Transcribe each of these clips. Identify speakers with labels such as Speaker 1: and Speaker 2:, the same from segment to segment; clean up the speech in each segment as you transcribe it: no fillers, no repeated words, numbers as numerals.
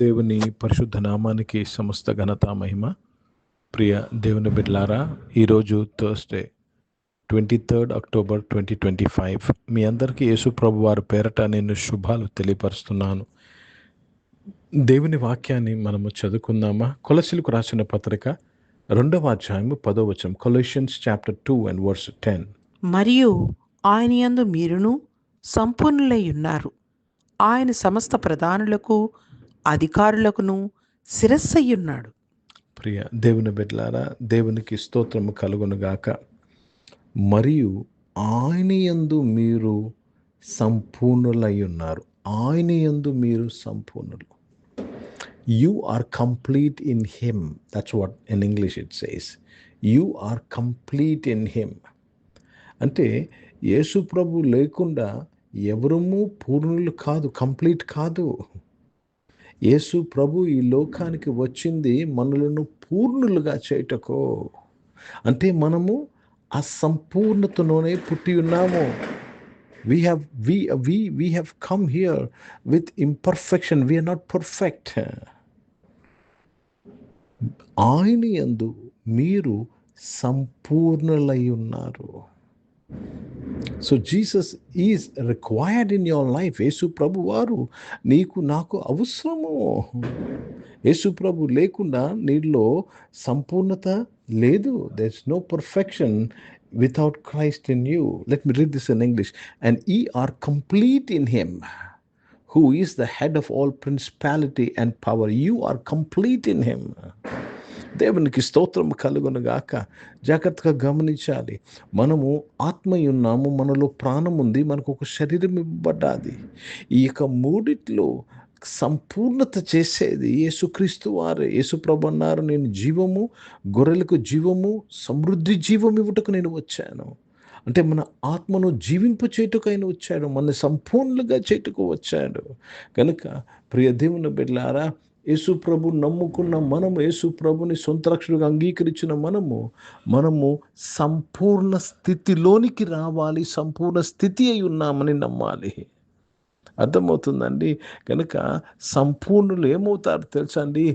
Speaker 1: దేవుని పరిశుద్ధ నామానికి సమస్త ఘనత మహిమ. ప్రియ దేవుని బిడ్డలారా, ఈరోజు థర్స్డే 23 అక్టోబర్ 2025. మీ అందరికీ యేసు ప్రభు వారి పేరట నేను శుభాలు తెలియపరుస్తున్నాను. దేవుని వాక్యాన్ని మనము చదువుకుందామా? కొలసీలకు రాసిన పత్రిక 2వ అధ్యాయము 10వ వచనం. కొలెషన్స్ చాప్టర్ 2 and verse 10.
Speaker 2: మరియు ఆయన యందు మీరును సంపూర్ణులై ఉన్నారు. ఆయన సమస్త ప్రధానులకు అధికారులకును శిరస్సయ్యున్నాడు.
Speaker 1: ప్రియ దేవుని బిడ్డలారా, దేవునికి స్తోత్రము కలుగునుగాక. మరియు ఆయన యందు మీరు సంపూర్ణులై ఉన్నారు. ఆయన యందు మీరు సంపూర్ణులు. You are complete in him. That's what in English it says. You are complete in him. అంటే యేసు ప్రభు లేకుండా ఎవరము పూర్ణులు కాదు, కంప్లీట్ కాదు. యేసు ప్రభు ఈ లోకానికి వచ్చింది మనలను పూర్ణులుగా చేయుటకు. అంటే మనము అసంపూర్ణతలోనే పుట్టి ఉన్నాము. We have come here with imperfection. We are not perfect. ఆయన యందు మీరు సంపూర్ణులై ఉన్నారు. So Jesus is required in your life. Yesu ప్రభు వారు నీకు నాకు అవసరము. యేసు ప్రభు లేకుండా నీలో సంపూర్ణత లేదు. There is no perfection without Christ in you. Let me read this in English. And ye are complete in him, who is the head of all principality and power. You are complete in him. దేవునికి స్తోత్రం కలుగునుగాక. జాగ్రత్తగా గమనించాలి. మనము ఆత్మయున్నాము, మనలో ప్రాణం ఉంది, మనకు ఒక శరీరం ఇవ్వబడ్డది. ఈ యొక్క మూడిట్లో సంపూర్ణత చేసేది యేసుక్రీస్తు వారే. యేసు ప్రభు అన్నారు, నేను జీవము, గొర్రెలకు జీవము, సమృద్ధి జీవం ఇవ్వటకు నేను వచ్చాను. అంటే మన ఆత్మను జీవింపు చేటుకు ఆయన వచ్చాడు, మన సంపూర్ణంగా చేటుకు వచ్చాడు. కనుక ప్రియ దేవుని బిడ్డలారా, యేసు ప్రభు నమ్ముకున్న మనము, యేసు ప్రభుని సొంత రక్షకుడిగా అంగీకరించిన మనము సంపూర్ణ స్థితిలోనికి రావాలి. సంపూర్ణ స్థితి అయి ఉన్నామని నమ్మాలి. అర్థమవుతుందండి? కనుక సంపూర్ణులు ఏమవుతారు తెలుసా అండి?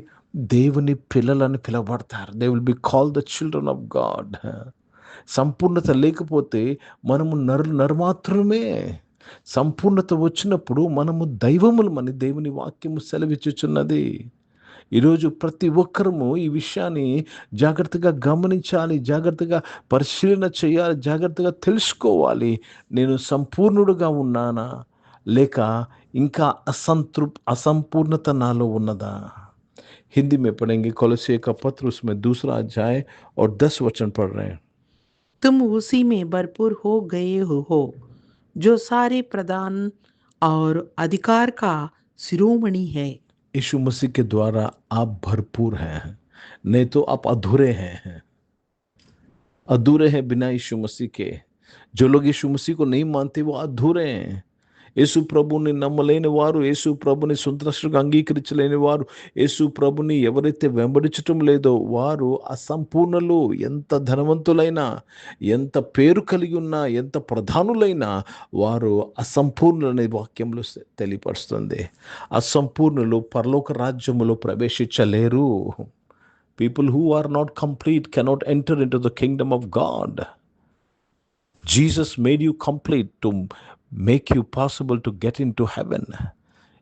Speaker 1: దేవుని పిల్లలని పిలవబడతారు. They will be called the children of God. సంపూర్ణత లేకపోతే మనము నరుమాత్రమే. సంపూర్ణత వచ్చినప్పుడు మనము దైవములమని దేవుని వాక్యము సెలవిచ్చుచున్నది. ఈరోజు ప్రతి ఒక్కరము ఈ విషయాన్ని జాగ్రత్తగా గమనించాలి, జాగ్రత్తగా పరిశీలన చేయాలి, జాగ్రత్తగా తెలుసుకోవాలి. నేను సంపూర్ణుడుగా ఉన్నానా, లేక ఇంకా असंपूर्णता नालो ఉన్నదా? हिंदी में पढ़ेंगे। कोलोसी का पत्र, उसमें 2रा अध्याय और 10 वचन पढ़ रहे हैं।
Speaker 2: तुम उसी में भरपूर हो गए हो, जो सारे प्रदान और अधिकार का शिरोमणि है।
Speaker 1: यीशु मसीह के द्वारा आप भरपूर हैं, नहीं तो आप अधूरे हैं। अधूरे हैं बिना यीशु मसीह के। जो लोग यीशु मसीह को नहीं मानते वो अधूरे हैं. యేసు ప్రభుని నమ్మలేని వారు, యేసు ప్రభుని సొంత రక్షకుడిగా అంగీకరించలేని వారు, యేసు ప్రభుని ఎవరైతే వెంబడించటం లేదో వారు అసంపూర్ణులు. ఎంత ధనవంతులైనా, ఎంత పేరు కలిగి ఉన్నా, ఎంత ప్రధానులైనా వారు అసంపూర్ణులనే వాక్యంలో తెలియపరుస్తుంది. అసంపూర్ణులు పరలోక రాజ్యములో ప్రవేశించలేరు. People who are not complete cannot enter into the kingdom of God. Jesus made you complete to make you possible to get into heaven.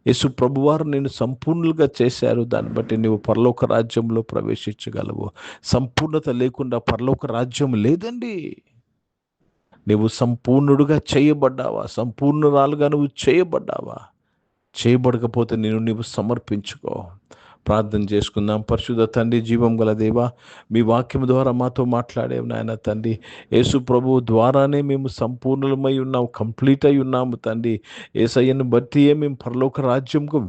Speaker 1: యేసు ప్రభువారు నేను సంపూర్ణులుగా చేశారు. దాన్ని బట్టి నువ్వు పరలోక రాజ్యంలో ప్రవేశించగలవు. సంపూర్ణత లేకుండా పరలోక రాజ్యం లేదండి. నువ్వు సంపూర్ణుడుగా చేయబడ్డావా? సంపూర్ణురాలుగా నువ్వు చేయబడ్డావా? చేయబడకపోతే నీవు సమర్పించుకో. ప్రార్థన చేసుకుందాం. పరిశుద్ధ తండ్రి, జీవం గల దేవా, మీ వాక్యం ద్వారా మాతో మాట్లాడేవు నాయన తండ్రి. యేసు ప్రభు ద్వారానే మేము సంపూర్ణమై ఉన్నాము, కంప్లీట్ అయి ఉన్నాము తండ్రి. యేసయ్యను బట్టియే మేము పరలోక రాజ్యంకు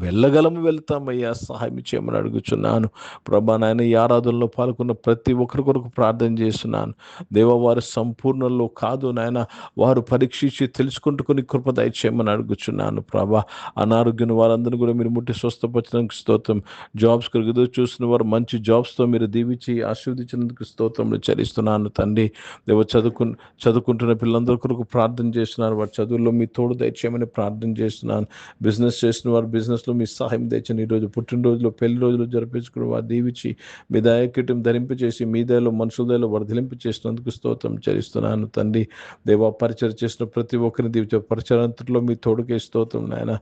Speaker 1: వెళ్తామయ్యా. సహాయం చేయమని అడుగుచున్నాను ప్రభా. నాయన ఈ ఆరాధనలో పాల్గొన్న ప్రతి ఒక్కరి కొరకు ప్రార్థన చేస్తున్నాను దేవా. వారు సంపూర్ణంలో కాదు నాయన, వారు పరీక్షించి తెలుసుకుంటుకుని కృప దయచేయమని అడుగుచున్నాను ప్రభా. అనారోగ్యం వారందరినీ కూడా మీరు ముట్టి స్వస్థపరచడానికి స్తోత్రం. జాబ్స్ కొరకు ఎదురు చూస్తున్న వారు మంచి జాబ్స్తో మీరు దీవించి ఆశీర్వదించినందుకు స్తోత్రములు చెల్లిస్తున్నాను తండ్రి. దేవ చదువుకుంటున్న పిల్లలందరి కొరకు ప్రార్థన చేస్తున్నారు. వారి చదువుల్లో మీ తోడు దయచేయమని ప్రార్థన చేస్తున్నాను. బిజినెస్ చేసిన వారు బిజినెస్లో మీ సహాయం తెచ్చని, ఈరోజు పుట్టినరోజులు పెళ్లి రోజులు జరిపించుకుని వారు దీవించి మీ దయకిటం ధరింపచేసి మీ దయలో మనుషుల దయలో వర్ధలింపు చేసినందుకు స్తోత్రం చెల్లిస్తున్నాను తండ్రి. దేవ పరిచయం చేసిన ప్రతి ఒక్కరిని దీవించే పరిచయంలో మీ తోడుకే స్తోత్రం నాయన.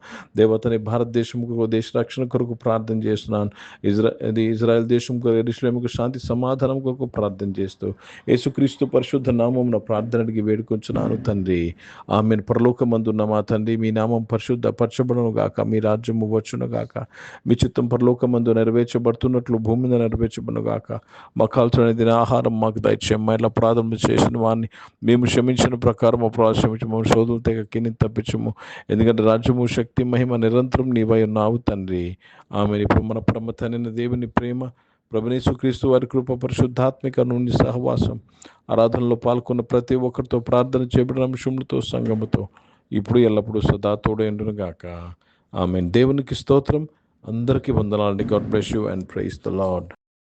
Speaker 1: దేవతని భారతదేశం దేశ రక్షణ కొరకు ప్రార్థన చేస్తున్నాను. ఇజ్రాయెల్ దేశం కొరకు, యెరూషలేముకు శాంతి సమాధానం కొరకు ప్రార్థన చేస్తూ యేసుక్రీస్తు పరిశుద్ధ నామమున ప్రార్థన అడిగి వేడుకొంచున్నాను తండ్రి. ఆమేన్. పరలోకమందున్న మా తండ్రి, మీ నామం పరిశుద్ధ పరచబడును గాక, మీ రాజ్యము వచ్చును గాక, మీ చిత్తం పరలోకమందు నెరవేర్చబడుతున్నట్లు భూమి మీద నెరవేర్చబడును గాక. మాకు కావాల్సిన దిన ఆహారం మాకు దయచేయము. ఇలా ప్రార్థన చేసిన వారిని మేము క్షమించిన ప్రకారం క్షమించము, శోధులు తెగ కిని తప్పించము. ఎందుకంటే రాజ్యము, శక్తి, మహిమ నిరంతరం నీవై ఉన్నావు తండ్రి. ఆమె ఇప్పుడు మన పరమ తండ్రి దేవుని ప్రేమ, ప్రభువైన యేసుక్రీస్తు వారి కృప, పరిశుద్ధాత్మిక నుండి సహవాసం, ఆరాధనలో పాల్గొన్న ప్రతి ఒక్కరితో, ప్రార్థన చేయబడిన అంశములతో, సంఘముతో ఇప్పుడు ఎల్లప్పుడూ సదా తోడైండును గాక. ఆమేన్. దేవునికి స్తోత్రం. అందరికీ వందనాలండి. God bless you and praise the lord.